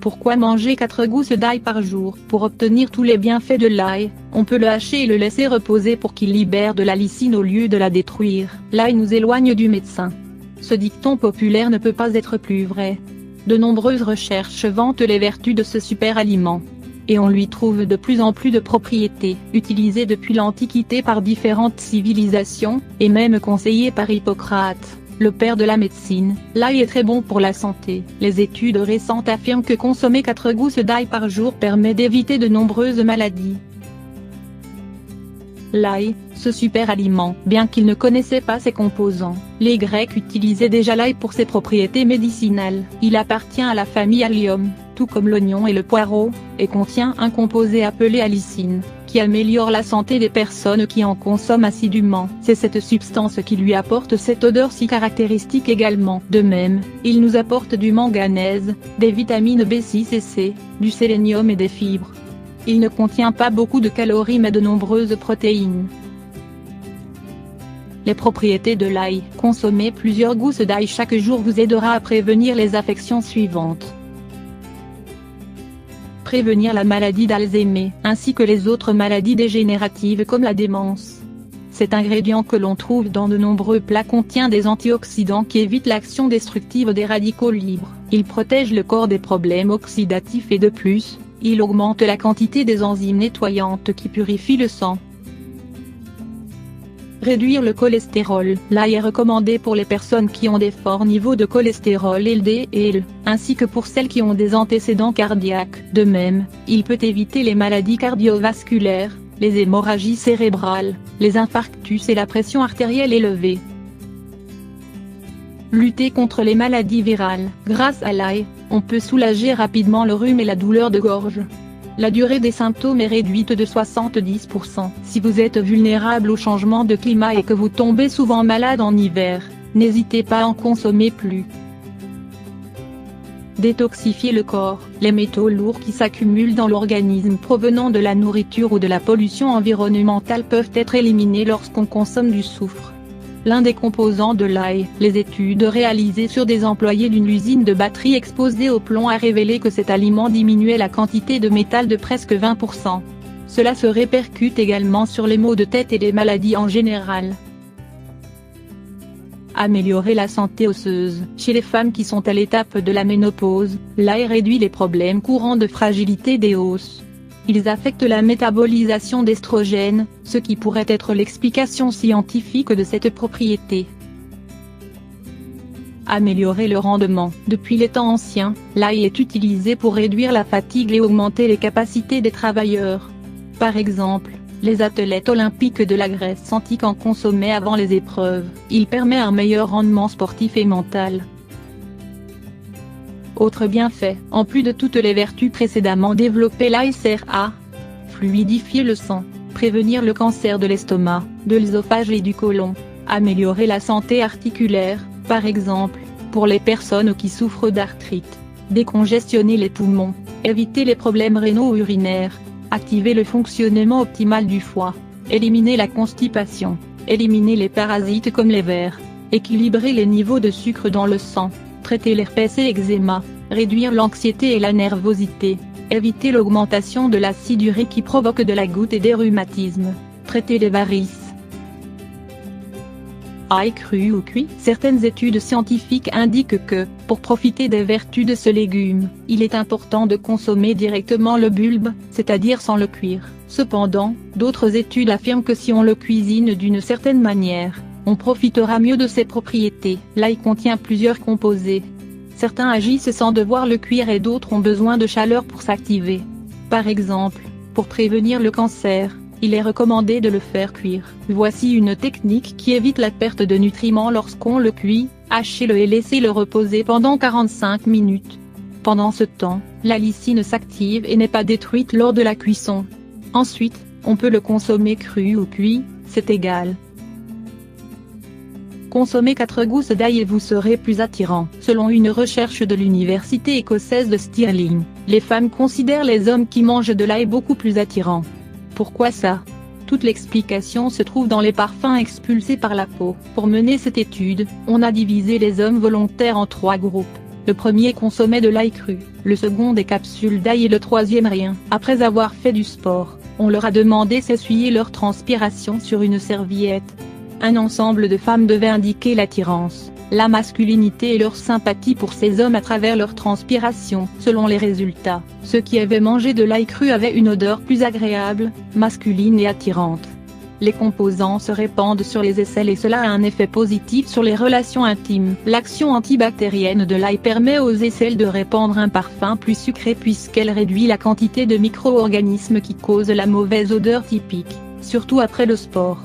Pourquoi manger 4 gousses d'ail par jour? Pour obtenir tous les bienfaits de l'ail, on peut le hacher et le laisser reposer pour qu'il libère de la lysine au lieu de la détruire. L'ail nous éloigne du médecin. Ce dicton populaire ne peut pas être plus vrai. De nombreuses recherches vantent les vertus de ce super aliment. Et on lui trouve de plus en plus de propriétés. Utilisé depuis l'Antiquité par différentes civilisations, et même conseillé par Hippocrate, le père de la médecine, l'ail est très bon pour la santé. Les études récentes affirment que consommer 4 gousses d'ail par jour permet d'éviter de nombreuses maladies. L'ail, ce super aliment, bien qu'ils ne connaissaient pas ses composants, les Grecs utilisaient déjà l'ail pour ses propriétés médicinales. Il appartient à la famille Allium, tout comme l'oignon et le poireau, et contient un composé appelé allicine, qui améliore la santé des personnes qui en consomment assidûment. C'est cette substance qui lui apporte cette odeur si caractéristique également. De même, il nous apporte du manganèse, des vitamines B6 et C, du sélénium et des fibres. Il ne contient pas beaucoup de calories mais de nombreuses protéines. Les propriétés de l'ail. Consommer plusieurs gousses d'ail chaque jour vous aidera à prévenir les affections suivantes. Prévenir la maladie d'Alzheimer, ainsi que les autres maladies dégénératives comme la démence. Cet ingrédient que l'on trouve dans de nombreux plats contient des antioxydants qui évitent l'action destructive des radicaux libres. Il protège le corps des problèmes oxydatifs et de plus, il augmente la quantité des enzymes nettoyantes qui purifient le sang. Réduire le cholestérol. L'ail est recommandé pour les personnes qui ont des forts niveaux de cholestérol LDL et L, ainsi que pour celles qui ont des antécédents cardiaques. De même, il peut éviter les maladies cardiovasculaires, les hémorragies cérébrales, les infarctus et la pression artérielle élevée. Lutter contre les maladies virales. Grâce à l'ail, on peut soulager rapidement le rhume et la douleur de gorge. La durée des symptômes est réduite de 70%. Si vous êtes vulnérable au changement de climat et que vous tombez souvent malade en hiver, n'hésitez pas à en consommer plus. Détoxifier le corps. Les métaux lourds qui s'accumulent dans l'organisme provenant de la nourriture ou de la pollution environnementale peuvent être éliminés lorsqu'on consomme du soufre. L'un des composants de l'ail. Les études réalisées sur des employés d'une usine de batterie exposée au plomb a révélé que cet aliment diminuait la quantité de métal de presque 20%. Cela se répercute également sur les maux de tête et les maladies en général. Améliorer la santé osseuse. Chez les femmes qui sont à l'étape de la ménopause, l'ail réduit les problèmes courants de fragilité des os. Ils affectent la métabolisation d'estrogènes, ce qui pourrait être l'explication scientifique de cette propriété. Améliorer le rendement. Depuis les temps anciens, l'ail est utilisé pour réduire la fatigue et augmenter les capacités des travailleurs. Par exemple, les athlètes olympiques de la Grèce antique en consommaient avant les épreuves. Il permet un meilleur rendement sportif et mental. Autre bienfait, en plus de toutes les vertus précédemment développées, l'ail sert à fluidifier le sang, prévenir le cancer de l'estomac, de l'œsophage et du côlon, améliorer la santé articulaire, par exemple, pour les personnes qui souffrent d'arthrite, décongestionner les poumons, éviter les problèmes rénaux ou urinaires, activer le fonctionnement optimal du foie, éliminer la constipation, éliminer les parasites comme les vers, équilibrer les niveaux de sucre dans le sang, traiter l'herpès et l'eczéma, réduire l'anxiété et la nervosité, éviter l'augmentation de l'acide urique qui provoque de la goutte et des rhumatismes, traiter les varices. Ail cru ou cuit. Certaines études scientifiques indiquent que, pour profiter des vertus de ce légume, il est important de consommer directement le bulbe, c'est-à-dire sans le cuire. Cependant, d'autres études affirment que si on le cuisine d'une certaine manière, on profitera mieux de ses propriétés. L'ail contient plusieurs composés. Certains agissent sans devoir le cuire et d'autres ont besoin de chaleur pour s'activer. Par exemple, pour prévenir le cancer, il est recommandé de le faire cuire. Voici une technique qui évite la perte de nutriments lorsqu'on le cuit. Hachez-le et laissez-le reposer pendant 45 minutes. Pendant ce temps, la lysine s'active et n'est pas détruite lors de la cuisson. Ensuite, on peut le consommer cru ou cuit, c'est égal. Consommez 4 gousses d'ail et vous serez plus attirant. Selon une recherche de l'université écossaise de Stirling, les femmes considèrent les hommes qui mangent de l'ail beaucoup plus attirants. Pourquoi ça? Toute l'explication se trouve dans les parfums expulsés par la peau. Pour mener cette étude, on a divisé les hommes volontaires en 3 groupes. Le premier consommait de l'ail cru, le second des capsules d'ail et le troisième rien. Après avoir fait du sport, on leur a demandé s'essuyer leur transpiration sur une serviette. Un ensemble de femmes devait indiquer l'attirance, la masculinité et leur sympathie pour ces hommes à travers leur transpiration. Selon les résultats, ceux qui avaient mangé de l'ail cru avaient une odeur plus agréable, masculine et attirante. Les composants se répandent sur les aisselles et cela a un effet positif sur les relations intimes. L'action antibactérienne de l'ail permet aux aisselles de répandre un parfum plus sucré puisqu'elle réduit la quantité de micro-organismes qui causent la mauvaise odeur typique, surtout après le sport.